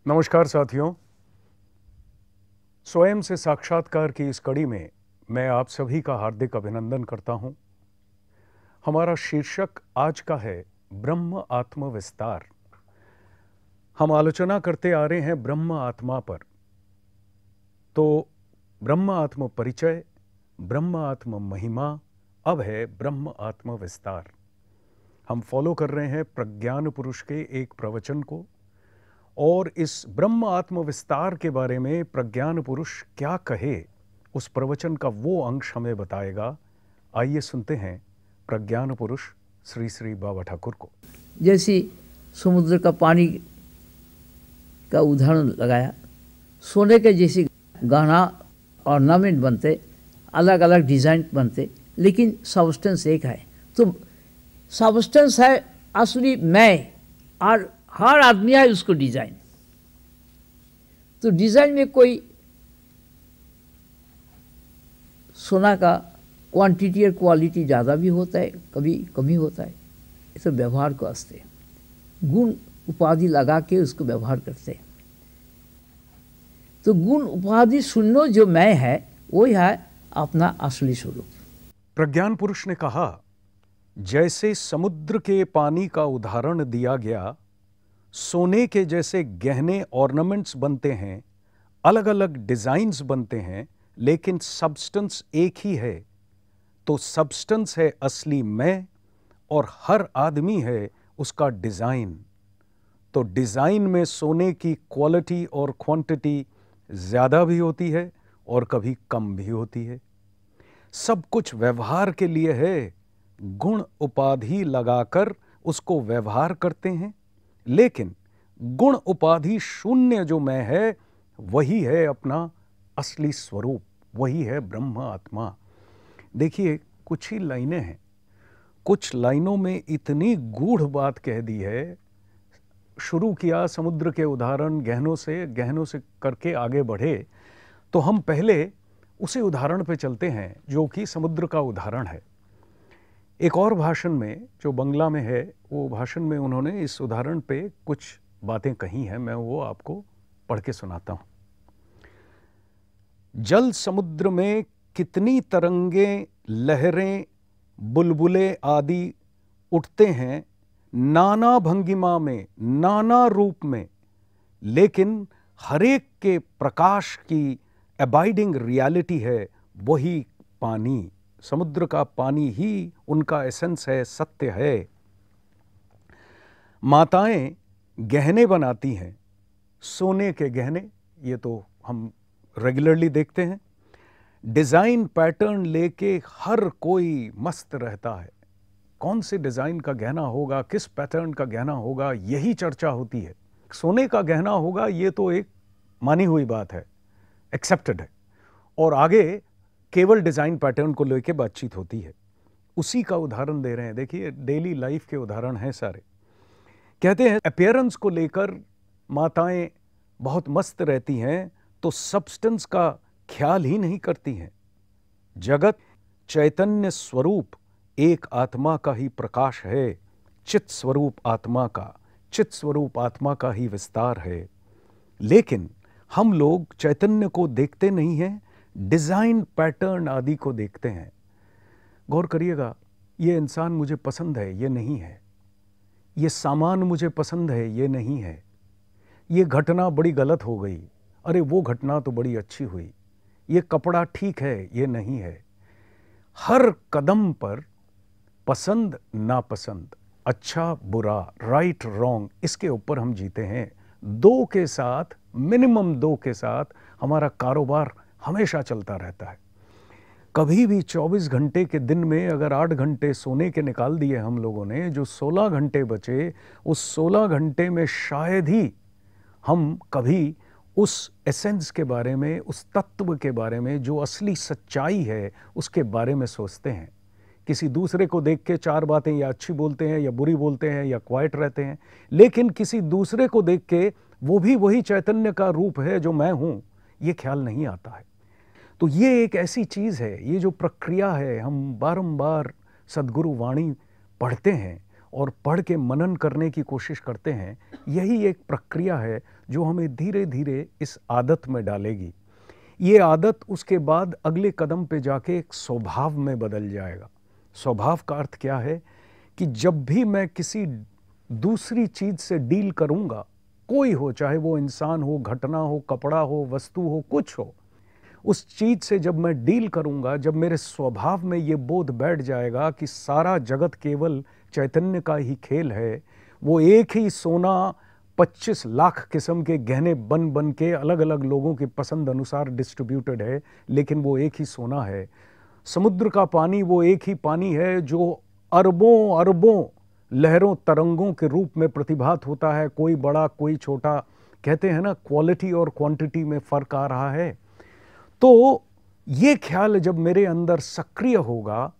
नमस्कार साथियों, स्वयं से साक्षात्कार की इस कड़ी में मैं आप सभी का हार्दिक अभिनंदन करता हूं। हमारा शीर्षक आज का है ब्रह्म आत्म विस्तार। हम आलोचना करते आ रहे हैं ब्रह्म आत्मा पर। तो ब्रह्म आत्म परिचय, ब्रह्म आत्म महिमा, अब है ब्रह्म आत्म विस्तार। हम फॉलो कर रहे हैं प्रज्ञान पुरुष के एक प्रवचन को, और इस ब्रह्म आत्म विस्तार के बारे में प्रज्ञान पुरुष क्या कहे, उस प्रवचन का वो अंश हमें बताएगा। आइए सुनते हैं प्रज्ञान पुरुष श्री श्री बाबा ठाकुर को। जैसी समुद्र का पानी का उदाहरण लगाया, सोने के जैसी गहना ऑर्नामेंट बनते, अलग अलग डिज़ाइन बनते, लेकिन सब्सटेंस एक है। तो सब्सटेंस है असली मैं, और हर आदमी है उसको डिज़ाइन। तो डिज़ाइन में कोई सोना का क्वांटिटी और क्वालिटी ज़्यादा भी होता है, कभी कमी होता है। तो व्यवहार को हंसते, गुण उपाधि लगा के उसको व्यवहार करते हैं। तो गुण उपाधि शून्य जो मैं है, वही है अपना असली स्वरूप। प्रज्ञान पुरुष ने कहा, जैसे समुद्र के पानी का उदाहरण दिया गया, सोने के जैसे गहने ऑर्नामेंट्स बनते हैं, अलग अलग डिजाइन्स बनते हैं, लेकिन सब्सटेंस एक ही है। तो सब्सटेंस है असली मैं, और हर आदमी है उसका डिजाइन। तो डिजाइन में सोने की क्वालिटी और क्वांटिटी ज्यादा भी होती है और कभी कम भी होती है। सब कुछ व्यवहार के लिए है, गुण उपाधि लगाकर उसको व्यवहार करते हैं, लेकिन गुण उपाधि शून्य जो मैं है, वही है अपना असली स्वरूप, वही है ब्रह्म आत्मा। देखिए, कुछ ही लाइनें हैं, कुछ लाइनों में इतनी गूढ़ बात कह दी है। शुरू किया समुद्र के उदाहरण, गहनों से करके आगे बढ़े, तो हम पहले उसी उदाहरण पे चलते हैं जो कि समुद्र का उदाहरण है। एक और भाषण में जो बंगला में है, वो भाषण में उन्होंने इस उदाहरण पे कुछ बातें कही हैं, मैं वो आपको पढ़ के सुनाता हूं। जल समुद्र में कितनी तरंगें, लहरें, बुलबुले आदि उठते हैं, नाना भंगिमा में, नाना रूप में, लेकिन हरेक के प्रकाश की अबाइडिंग रियलिटी है वही पानी। समुद्र का पानी ही उनका एसेंस है, सत्य है। माताएं गहने बनाती हैं, सोने के गहने, ये तो हम रेगुलरली देखते हैं। डिजाइन पैटर्न लेके हर कोई मस्त रहता है। कौन से डिजाइन का गहना होगा, किस पैटर्न का गहना होगा, यही चर्चा होती है। सोने का गहना होगा, ये तो एक मानी हुई बात है, एक्सेप्टेड है, और आगे केवल डिजाइन पैटर्न को लेके बातचीत होती है। उसी का उदाहरण दे रहे हैं। देखिए, डेली लाइफ के उदाहरण हैं सारे। कहते हैं अपीयरेंस को लेकर माताएं बहुत मस्त रहती हैं, तो सब्सटेंस का ख्याल ही नहीं करती हैं। जगत चैतन्य स्वरूप एक आत्मा का ही प्रकाश है, चित स्वरूप आत्मा का, चित स्वरूप आत्मा का ही विस्तार है। लेकिन हम लोग चैतन्य को देखते नहीं हैं, डिजाइन पैटर्न आदि को देखते हैं। गौर करिएगा, ये इंसान मुझे पसंद है, ये नहीं है। ये सामान मुझे पसंद है, ये नहीं है। ये घटना बड़ी गलत हो गई, अरे वो घटना तो बड़ी अच्छी हुई। ये कपड़ा ठीक है, ये नहीं है। हर कदम पर पसंद नापसंद, अच्छा बुरा, राइट रॉन्ग, इसके ऊपर हम जीते हैं। दो के साथ, मिनिमम दो के साथ हमारा कारोबार हमेशा चलता रहता है। कभी भी 24 घंटे के दिन में अगर 8 घंटे सोने के निकाल दिए हम लोगों ने, जो 16 घंटे बचे, उस 16 घंटे में शायद ही हम कभी उस एसेंस के बारे में, उस तत्व के बारे में, जो असली सच्चाई है, उसके बारे में सोचते हैं। किसी दूसरे को देख के चार बातें या अच्छी बोलते हैं या बुरी बोलते हैं या क्वाइट रहते हैं, लेकिन किसी दूसरे को देख के वो भी वही चैतन्य का रूप है जो मैं हूं, ये ख्याल नहीं आता है। तो ये एक ऐसी चीज है, ये जो प्रक्रिया है, हम बारंबार सद्गुरु वाणी पढ़ते हैं और पढ़ के मनन करने की कोशिश करते हैं, यही एक प्रक्रिया है जो हमें धीरे धीरे इस आदत में डालेगी। ये आदत उसके बाद अगले कदम पे जाके एक स्वभाव में बदल जाएगा। स्वभाव का अर्थ क्या है कि जब भी मैं किसी दूसरी चीज से डील करूंगा, कोई हो, चाहे वो इंसान हो, घटना हो, कपड़ा हो, वस्तु हो, कुछ हो, उस चीज से जब मैं डील करूंगा, जब मेरे स्वभाव में ये बोध बैठ जाएगा कि सारा जगत केवल चैतन्य का ही खेल है, वो एक ही सोना 25 लाख किस्म के गहने बन बन के अलग अलग लोगों की पसंद अनुसार डिस्ट्रीब्यूटेड है, लेकिन वो एक ही सोना है। समुद्र का पानी वो एक ही पानी है जो अरबों अरबों लहरों तरंगों के रूप में प्रतिभात होता है, कोई बड़ा कोई छोटा। कहते हैं ना, क्वालिटी और क्वांटिटी में फर्क आ रहा है। तो ये ख्याल जब मेरे अंदर सक्रिय होगा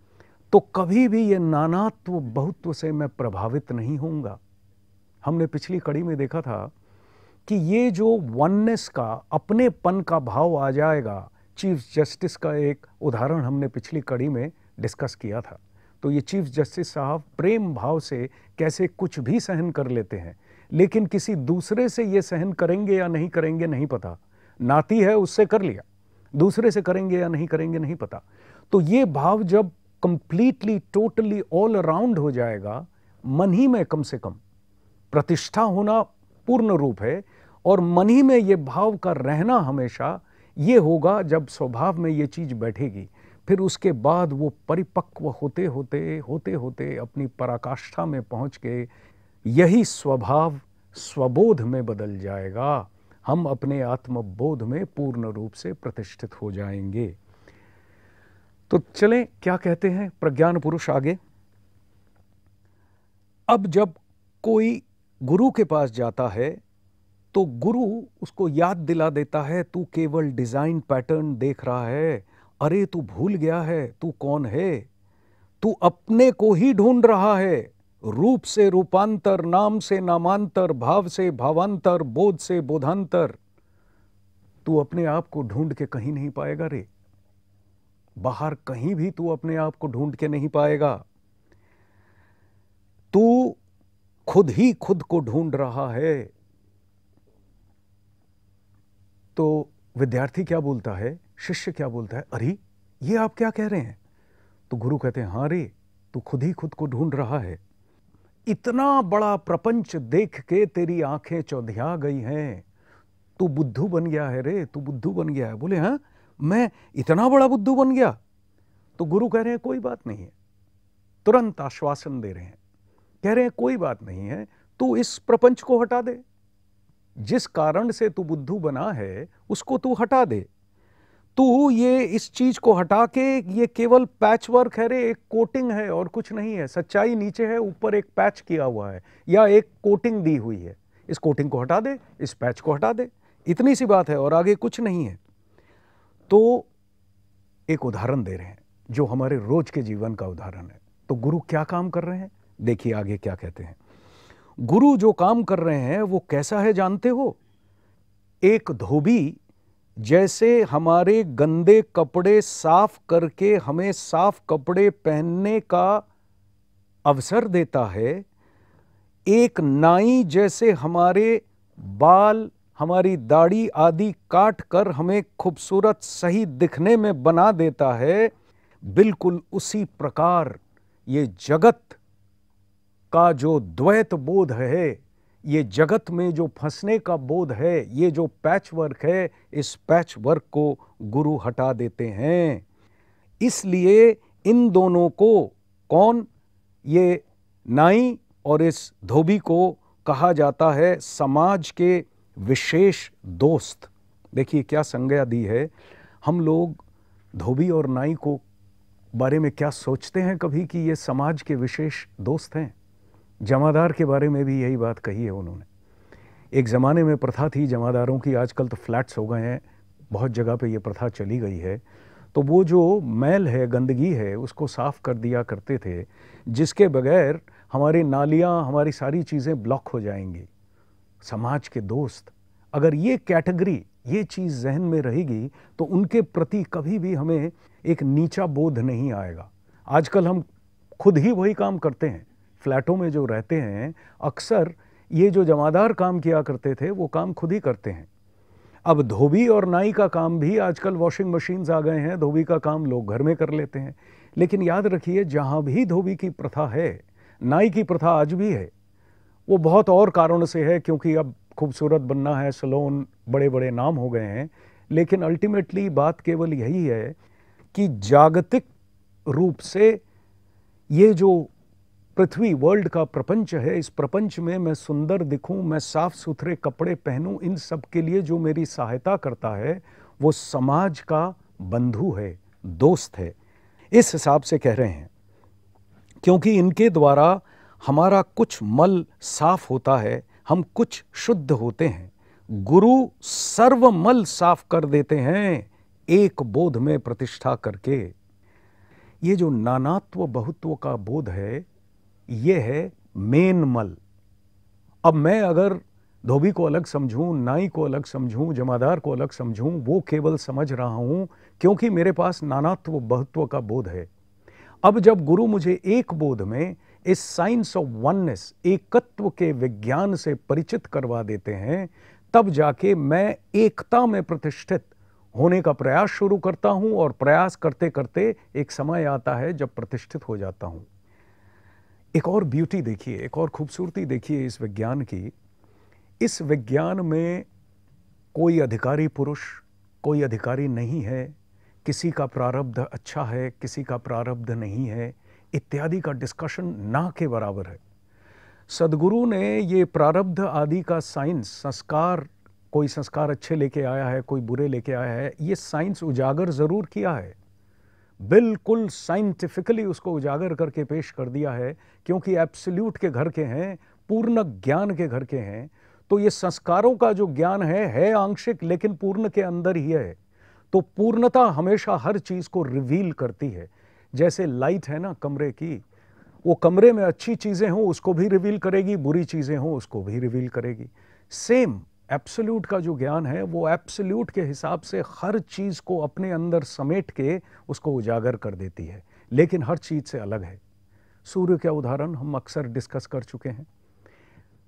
तो कभी भी ये नानात्व बहुत्व से मैं प्रभावित नहीं होऊंगा। हमने पिछली कड़ी में देखा था कि ये जो वननेस का, अपनेपन का भाव आ जाएगा। चीफ जस्टिस का एक उदाहरण हमने पिछली कड़ी में डिस्कस किया था। तो ये चीफ जस्टिस साहब प्रेम भाव से कैसे कुछ भी सहन कर लेते हैं, लेकिन किसी दूसरे से ये सहन करेंगे या नहीं करेंगे नहीं पता। नाती है उससे कर लिया, दूसरे से करेंगे या नहीं करेंगे नहीं पता। तो ये भाव जब कंप्लीटली टोटली ऑल अराउंड हो जाएगा, मन ही में कम से कम प्रतिष्ठा होना पूर्ण रूप है, और मन ही में ये भाव का रहना हमेशा ये होगा जब स्वभाव में ये चीज बैठेगी। फिर उसके बाद वो परिपक्व होते होते होते होते अपनी पराकाष्ठा में पहुंच के यही स्वभाव स्वबोध में बदल जाएगा। हम अपने आत्मबोध में पूर्ण रूप से प्रतिष्ठित हो जाएंगे। तो चलें, क्या कहते हैं प्रज्ञान पुरुष आगे। अब जब कोई गुरु के पास जाता है तो गुरु उसको याद दिला देता है, तू केवल डिजाइन पैटर्न देख रहा है, अरे तू भूल गया है तू कौन है, तू अपने को ही ढूंढ रहा है। रूप से रूपांतर, नाम से नामांतर, भाव से भावांतर, बोध से बोधांतर। तू अपने आप को ढूंढ के कहीं नहीं पाएगा रे, बाहर कहीं भी तू अपने आप को ढूंढ के नहीं पाएगा। तू खुद ही खुद को ढूंढ रहा है। तो विद्यार्थी क्या बोलता है, शिष्य क्या बोलता है, अरे ये आप क्या कह रहे हैं। तो गुरु कहते हैं, हाँ रे, तू खुद ही खुद को ढूंढ रहा है। इतना बड़ा प्रपंच देख के तेरी आंखें चौधिया गई हैं, तू बुद्धू बन गया है रे, तू बुद्धू बन गया है। बोले, हाँ मैं इतना बड़ा बुद्धू बन गया। तो गुरु कह रहे हैं कोई बात नहीं है, तुरंत आश्वासन दे रहे हैं, कह रहे हैं कोई बात नहीं है, तू इस प्रपंच को हटा दे, जिस कारण से तू बुद्धू बना है उसको तू हटा दे। तू ये इस चीज को हटा के, ये केवल पैच वर्क है रे, एक कोटिंग है और कुछ नहीं है। सच्चाई नीचे है, ऊपर एक पैच किया हुआ है या एक कोटिंग दी हुई है। इस कोटिंग को हटा दे, इस पैच को हटा दे, इतनी सी बात है और आगे कुछ नहीं है। तो एक उदाहरण दे रहे हैं जो हमारे रोज के जीवन का उदाहरण है। तो गुरु क्या काम कर रहे हैं, देखिए आगे क्या कहते हैं। गुरु जो काम कर रहे हैं वो कैसा है जानते हो। एक धोबी जैसे हमारे गंदे कपड़े साफ करके हमें साफ कपड़े पहनने का अवसर देता है, एक नाई जैसे हमारे बाल, हमारी दाढ़ी आदि काट कर हमें खूबसूरत सही दिखने में बना देता है, बिल्कुल उसी प्रकार ये जगत का जो द्वैत बोध है, ये जगत में जो फंसने का बोध है, ये जो पैच वर्क है, इस पैच वर्क को गुरु हटा देते हैं। इसलिए इन दोनों को, कौन, ये नाई और इस धोबी को कहा जाता है समाज के विशेष दोस्त। देखिए क्या संज्ञा दी है। हम लोग धोबी और नाई को बारे में क्या सोचते हैं कभी कि ये समाज के विशेष दोस्त हैं। जमादार के बारे में भी यही बात कही है उन्होंने। एक ज़माने में प्रथा थी जमादारों की, आजकल तो फ्लैट्स हो गए हैं, बहुत जगह पे ये प्रथा चली गई है। तो वो जो मैल है, गंदगी है, उसको साफ कर दिया करते थे, जिसके बगैर हमारी नालियाँ, हमारी सारी चीज़ें ब्लॉक हो जाएंगी। समाज के दोस्त, अगर ये कैटेगरी, ये चीज़ जहन में रहेगी तो उनके प्रति कभी भी हमें एक नीचा बोध नहीं आएगा। आजकल हम खुद ही वही काम करते हैं, फ्लैटों में जो रहते हैं, अक्सर ये जो जमादार काम किया करते थे वो काम खुद ही करते हैं। अब धोबी और नाई का काम भी आजकल वॉशिंग मशीन्स आ गए हैं, धोबी का काम लोग घर में कर लेते हैं। लेकिन याद रखिए, जहाँ भी धोबी की प्रथा है, नाई की प्रथा आज भी है। वो बहुत और कारणों से है, क्योंकि अब खूबसूरत बनना है, सैलून, बड़े बड़े नाम हो गए हैं। लेकिन अल्टीमेटली बात केवल यही है कि जागतिक रूप से ये जो पृथ्वी, वर्ल्ड का प्रपंच है, इस प्रपंच में मैं सुंदर दिखूं, मैं साफ सुथरे कपड़े पहनूं, इन सब के लिए जो मेरी सहायता करता है वो समाज का बंधु है, दोस्त है। इस हिसाब से कह रहे हैं, क्योंकि इनके द्वारा हमारा कुछ मल साफ होता है, हम कुछ शुद्ध होते हैं। गुरु सर्व मल साफ कर देते हैं, एक बोध में प्रतिष्ठा करके। ये जो नानात्व बहुत्व का बोध है, ये है मेन मल। अब मैं अगर धोबी को अलग समझूं, नाई को अलग समझूं, जमादार को अलग समझूं, वो केवल समझ रहा हूं क्योंकि मेरे पास नानात्व बहुत्व का बोध है। अब जब गुरु मुझे एक बोध में, इस साइंस ऑफ वननेस, एकत्व के विज्ञान से परिचित करवा देते हैं, तब जाके मैं एकता में प्रतिष्ठित होने का प्रयास शुरू करता हूं, और प्रयास करते करते एक समय आता है जब प्रतिष्ठित हो जाता हूं। एक और ब्यूटी देखिए, एक और खूबसूरती देखिए इस विज्ञान की। इस विज्ञान में कोई अधिकारी पुरुष, कोई अधिकारी नहीं है, किसी का प्रारब्ध अच्छा है, किसी का प्रारब्ध नहीं है, इत्यादि का डिस्कशन ना के बराबर है। सदगुरु ने ये प्रारब्ध आदि का साइंस, संस्कार, कोई संस्कार अच्छे लेके आया है, कोई बुरे लेके आया है, ये साइंस उजागर जरूर किया है, बिल्कुल साइंटिफिकली उसको उजागर करके पेश कर दिया है, क्योंकि एब्सोल्यूट के घर के हैं, पूर्ण ज्ञान के घर के हैं। तो ये संस्कारों का जो ज्ञान है आंशिक, लेकिन पूर्ण के अंदर ही है। तो पूर्णता हमेशा हर चीज को रिवील करती है। जैसे लाइट है ना कमरे की, वो कमरे में अच्छी चीजें हों उसको भी रिवील करेगी, बुरी चीजें हों उसको भी रिवील करेगी। सेम एब्सोल्यूट का जो ज्ञान है, वो एब्सोल्यूट के हिसाब से हर चीज को अपने अंदर समेट के उसको उजागर कर देती है, लेकिन हर चीज से अलग है। सूर्य का उदाहरण हम अक्सर डिस्कस कर चुके हैं।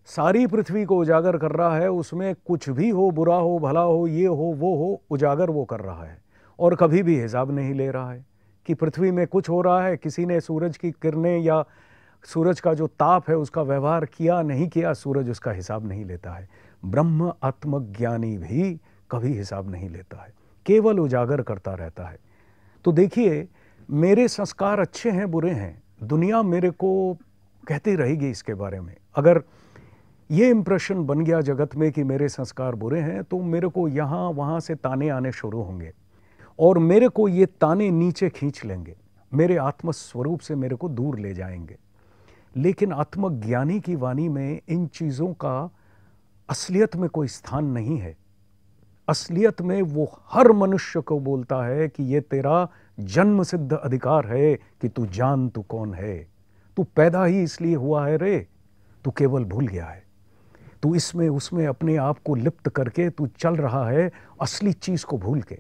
सारी पृथ्वी को उजागर कर रहा है, उसमें कुछ भी हो, बुरा हो, भला हो, ये हो, वो हो, उजागर वो कर रहा है, और कभी भी हिसाब नहीं ले रहा है कि पृथ्वी में कुछ हो रहा है, किसी ने सूरज की किरणें या सूरज का जो ताप है उसका व्यवहार किया नहीं किया, सूरज उसका हिसाब नहीं लेता है। ब्रह्म आत्मज्ञानी भी कभी हिसाब नहीं लेता है, केवल उजागर करता रहता है। तो देखिए, मेरे संस्कार अच्छे हैं बुरे हैं, दुनिया मेरे को कहती रहेगी इसके बारे में। अगर ये इंप्रेशन बन गया जगत में कि मेरे संस्कार बुरे हैं, तो मेरे को यहाँ वहाँ से ताने आने शुरू होंगे, और मेरे को ये ताने नीचे खींच लेंगे, मेरे आत्मस्वरूप से मेरे को दूर ले जाएंगे। लेकिन आत्मज्ञानी की वाणी में इन चीज़ों का असलियत में कोई स्थान नहीं है। असलियत में वो हर मनुष्य को बोलता है कि ये तेरा जन्म सिद्ध अधिकार है कि तू जान तू कौन है। तू पैदा ही इसलिए हुआ है रे, तू केवल भूल गया है। तू इसमें उसमें अपने आप को लिप्त करके तू चल रहा है, असली चीज को भूल के।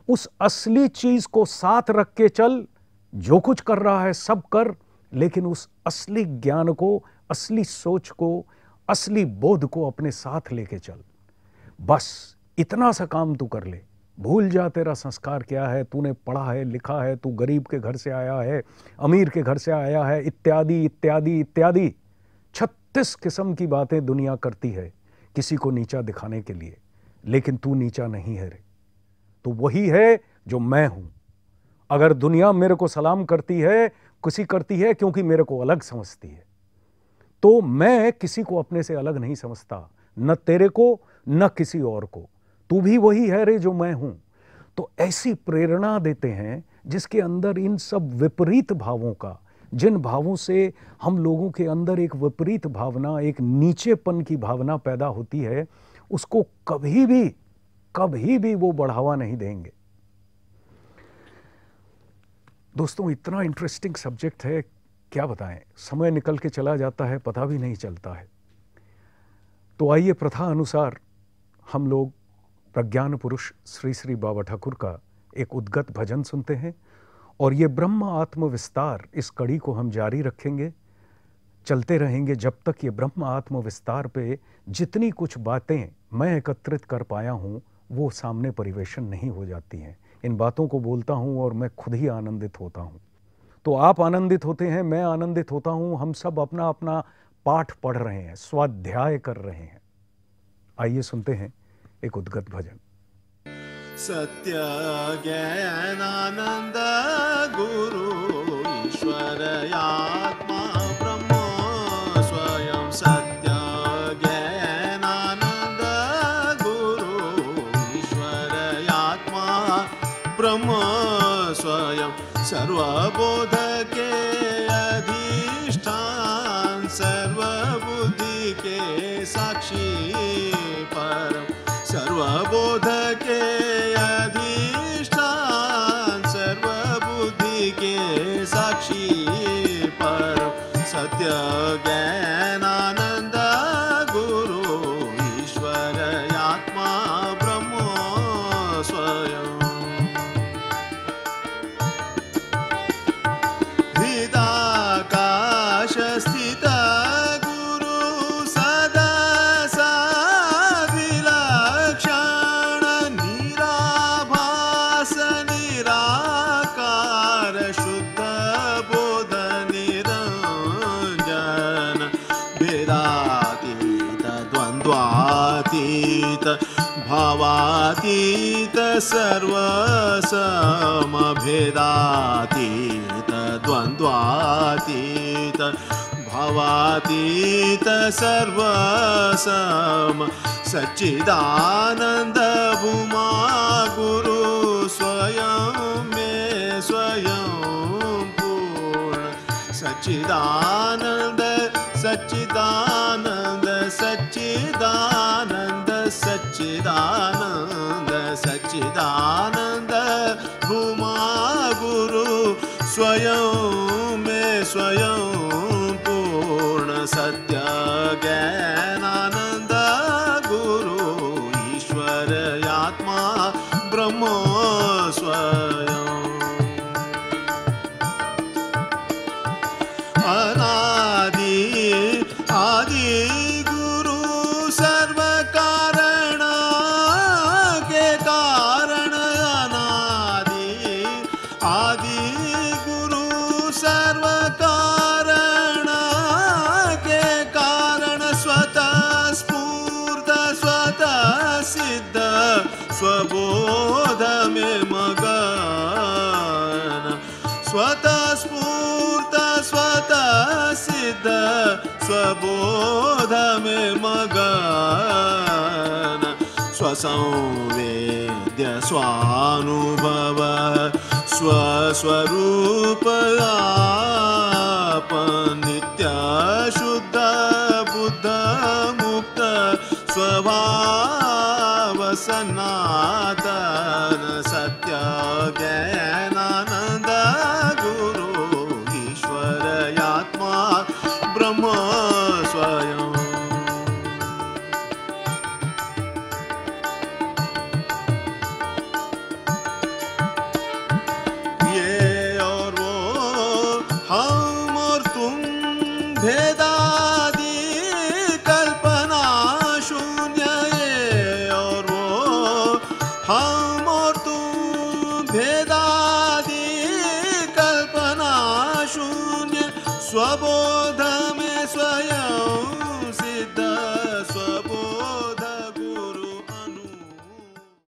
उस असली चीज को साथ रख के चल, जो कुछ कर रहा है सब कर, लेकिन उस असली ज्ञान को, असली सोच को, असली बोध को अपने साथ लेके चल। बस इतना सा काम तू कर ले। भूल जा तेरा संस्कार क्या है, तूने पढ़ा है, लिखा है, तू गरीब के घर से आया है, अमीर के घर से आया है, इत्यादि इत्यादि इत्यादि 36 किस्म की बातें दुनिया करती है किसी को नीचा दिखाने के लिए। लेकिन तू नीचा नहीं है रे, तू वही है जो मैं हूं। अगर दुनिया मेरे को सलाम करती है, किसी करती है क्योंकि मेरे को अलग समझती है, तो मैं किसी को अपने से अलग नहीं समझता, न तेरे को न किसी और को। तू भी वही है रे जो मैं हूं। तो ऐसी प्रेरणा देते हैं जिसके अंदर इन सब विपरीत भावों का, जिन भावों से हम लोगों के अंदर एक विपरीत भावना, एक नीचेपन की भावना पैदा होती है, उसको कभी भी वो बढ़ावा नहीं देंगे। दोस्तों, इतना इंटरेस्टिंग सब्जेक्ट है, क्या बताएं, समय निकल के चला जाता है, पता भी नहीं चलता है। तो आइए प्रथा अनुसार हम लोग प्रज्ञान पुरुष श्री श्री बाबा ठाकुर का एक उद्गत भजन सुनते हैं, और ये ब्रह्म आत्म विस्तार, इस कड़ी को हम जारी रखेंगे। चलते रहेंगे जब तक ये ब्रह्म आत्म विस्तार पे जितनी कुछ बातें मैं एकत्रित कर पाया हूँ वो सामने परिवेशन नहीं हो जाती हैं। इन बातों को बोलता हूँ और मैं खुद ही आनंदित होता हूँ। तो आप आनंदित होते हैं, मैं आनंदित होता हूँ, हम सब अपना अपना पाठ पढ़ रहे हैं, स्वाध्याय कर रहे हैं। आइए सुनते हैं एक उद्गत भजन। सत्य ज्ञानानंद गुरु ईश्वर आत्मा ब्रह्म स्वयं। सत्य ज्ञानानंद गुरु ईश्वर आत्मा ब्रह्म स्वयं। सर्वबोध के अधिष्ठान सर्वबुद्धि के साक्षी परम। सर्वबोध के अधिष्ठान सर्वबुद्धि के साक्षी परम। सत्य ज्ञानानंद गुरु ईश्वर आत्मा ब्रह्म स्वयं। हृदाकाश स्थित गुरु सदा सद्विलक्षण निराभास निराकार शुद्ध बोध निरंजन। भेदातीत द्वन्द्वातीत भावातीत सर्वसम। भेदातीत द्वन्द्वातीत भावातीत सर्वसम। सच्चिदानंद भूमा गुरु स्वयं में स्वयं पूर्ण। सच्चिदानंद सच्चिदानंद सच्चिदानंद सच्चिदानंद सच्चिदानंद भूमा गुरु स्वयं में स्वयं पूर्ण। सत्य ज्ञानानंद गुरु ईश्वर आत्मा ब्रह्म स्वयं। अनादि आदि गुरु सर्व कारण के कारण। अनादि आदि गुरु सर्व कारण के कारण। स्वतः स्फूर्त स्वतः सिद्ध स्वबोध में मगन। स्वतः स्फूर्त स्वतः सिद्ध स्वबोध में मगन। स्वसंवेद्य स्वानुभव स्वस्वरूप आपन। नित्य शुद्ध बुद्ध मुक्त स्वभाव सनातन। सत्य ज्ञानानंद गुरु ईश्वर आत्मा ब्रह्म स्वयं। ये और वो हम और तुम भेदादि कल्पना शून्य। ये और वो हम